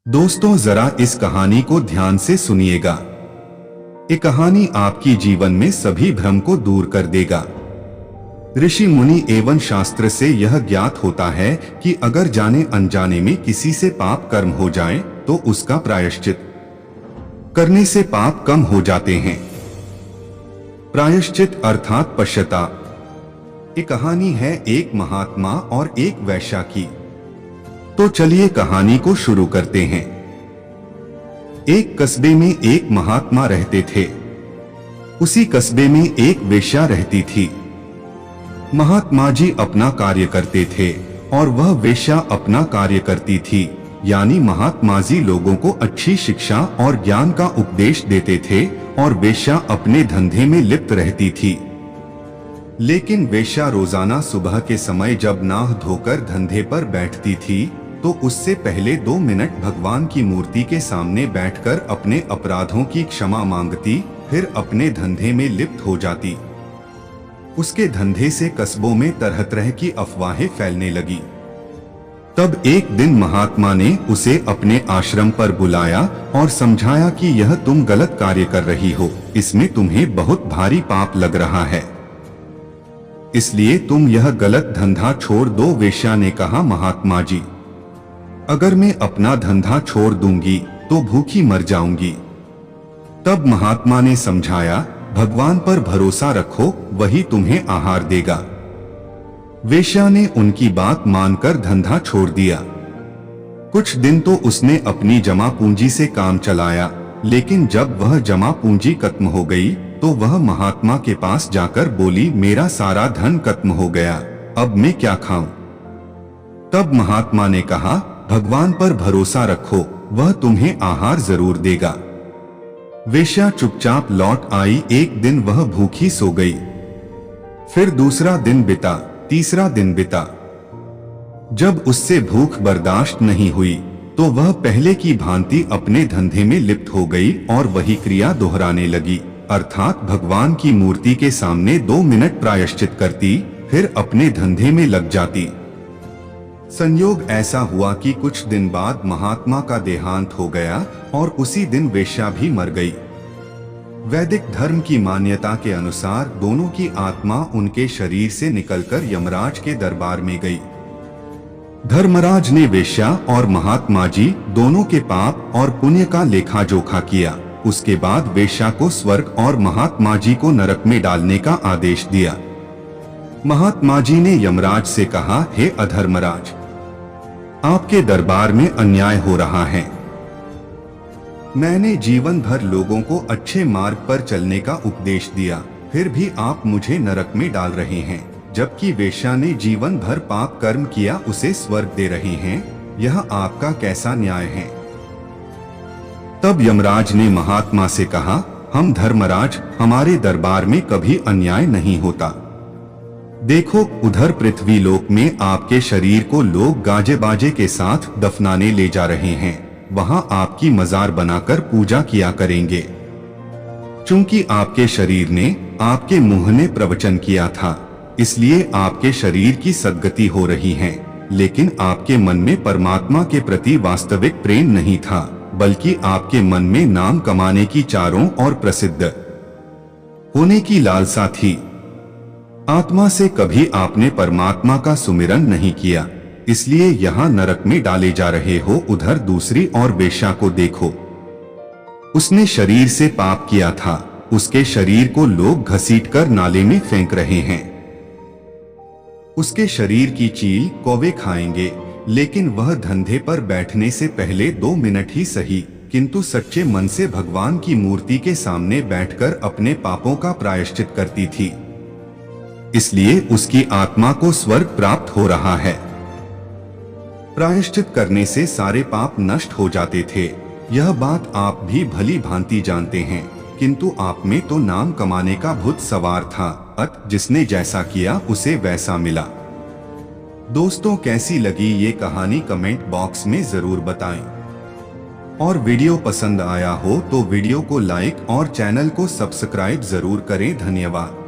दोस्तों जरा इस कहानी को ध्यान से सुनिएगा। ये कहानी आपकी जीवन में सभी भ्रम को दूर कर देगा। ऋषि मुनि एवं शास्त्र से यह ज्ञात होता है कि अगर जाने अनजाने में किसी से पाप कर्म हो जाए तो उसका प्रायश्चित करने से पाप कम हो जाते हैं। प्रायश्चित अर्थात पश्चाताप। ये कहानी है एक महात्मा और एक वैश्या की। तो चलिए कहानी को शुरू करते हैं। एक कस्बे में एक महात्मा रहते थे। उसी कस्बे में एक वेश्या रहती थी। महात्मा जी अपना कार्य करते थे और वह वेश्या अपना कार्य करती थी। यानी महात्मा जी लोगों को अच्छी शिक्षा और ज्ञान का उपदेश देते थे और वेश्या अपने धंधे में लिप्त रहती थी। लेकिन वेश्या रोजाना सुबह के समय जब नाह धोकर धंधे पर बैठती थी तो उससे पहले 2 मिनट भगवान की मूर्ति के सामने बैठकर अपने अपराधों की क्षमा मांगती, फिर अपने धंधे में लिप्त हो जाती। उसके धंधे से कस्बों में तरह तरह की अफवाहें फैलने लगी। तब एक दिन महात्मा ने उसे अपने आश्रम पर बुलाया और समझाया कि यह तुम गलत कार्य कर रही हो, इसमें तुम्हें बहुत भारी पाप लग रहा है, इसलिए तुम यह गलत धंधा छोड़ दो। वेश्या ने कहा, महात्मा जी, अगर मैं अपना धंधा छोड़ दूंगी तो भूखी मर जाऊंगी। तब महात्मा ने समझाया, भगवान पर भरोसा रखो, वही तुम्हें आहार देगा। वेश्या ने उनकी बात मानकर धंधा छोड़ दिया। कुछ दिन तो उसने अपनी जमा पूंजी से काम चलाया, लेकिन जब वह जमा पूंजी खत्म हो गई तो वह महात्मा के पास जाकर बोली, मेरा सारा धन खत्म हो गया, अब मैं क्या खाऊं? तब महात्मा ने कहा, भगवान पर भरोसा रखो, वह तुम्हें आहार जरूर देगा। वेश्या चुपचाप लौट आई। एक दिन वह भूखी सो गई। फिर दूसरा दिन बीता, तीसरा दिन बीता। जब उससे भूख बर्दाश्त नहीं हुई तो वह पहले की भांति अपने धंधे में लिप्त हो गई और वही क्रिया दोहराने लगी, अर्थात भगवान की मूर्ति के सामने 2 मिनट प्रायश्चित करती, फिर अपने धंधे में लग जाती। संयोग ऐसा हुआ कि कुछ दिन बाद महात्मा का देहांत हो गया और उसी दिन वेश्या भी मर गई। वैदिक धर्म की मान्यता के अनुसार दोनों की आत्मा उनके शरीर से निकलकर यमराज के दरबार में गई। धर्मराज ने वेश्या और महात्मा जी दोनों के पाप और पुण्य का लेखा जोखा किया। उसके बाद वेश्या को स्वर्ग और महात्मा जी को नरक में डालने का आदेश दिया। महात्मा जी ने यमराज से कहा, हे अधर्मराज, आपके दरबार में अन्याय हो रहा है। मैंने जीवन भर लोगों को अच्छे मार्ग पर चलने का उपदेश दिया, फिर भी आप मुझे नरक में डाल रहे हैं, जबकि वेश्या ने जीवन भर पाप कर्म किया उसे स्वर्ग दे रहे हैं। यह आपका कैसा न्याय है? तब यमराज ने महात्मा से कहा, हम धर्मराज, हमारे दरबार में कभी अन्याय नहीं होता। देखो, उधर पृथ्वी लोक में आपके शरीर को लोग गाजे बाजे के साथ दफनाने ले जा रहे हैं। वहां आपकी मजार बनाकर पूजा किया करेंगे। चूंकि आपके शरीर ने आपके मुंह ने प्रवचन किया था, इसलिए आपके शरीर की सद्गति हो रही है, लेकिन आपके मन में परमात्मा के प्रति वास्तविक प्रेम नहीं था, बल्कि आपके मन में नाम कमाने की चारों और प्रसिद्ध होने की लालसा थी। आत्मा से कभी आपने परमात्मा का सुमिरन नहीं किया, इसलिए यहाँ नरक में डाले जा रहे हो। उधर दूसरी और वेश्या को देखो, उसने शरीर से पाप किया था, उसके शरीर को लोग घसीटकर नाले में फेंक रहे हैं। उसके शरीर की चील कौवे खाएंगे, लेकिन वह धंधे पर बैठने से पहले 2 मिनट ही सही, किंतु सच्चे मन से भगवान की मूर्ति के सामने बैठकर अपने पापों का प्रायश्चित करती थी, इसलिए उसकी आत्मा को स्वर्ग प्राप्त हो रहा है। प्रायश्चित करने से सारे पाप नष्ट हो जाते थे। यह बात आप भी भली भांति जानते हैं, किंतु आप में तो नाम कमाने का भूत सवार था, जिसने जैसा किया उसे वैसा मिला। दोस्तों, कैसी लगी ये कहानी कमेंट बॉक्स में जरूर बताएं। और वीडियो पसंद आया हो तो वीडियो को लाइक और चैनल को सब्सक्राइब जरूर करें। धन्यवाद।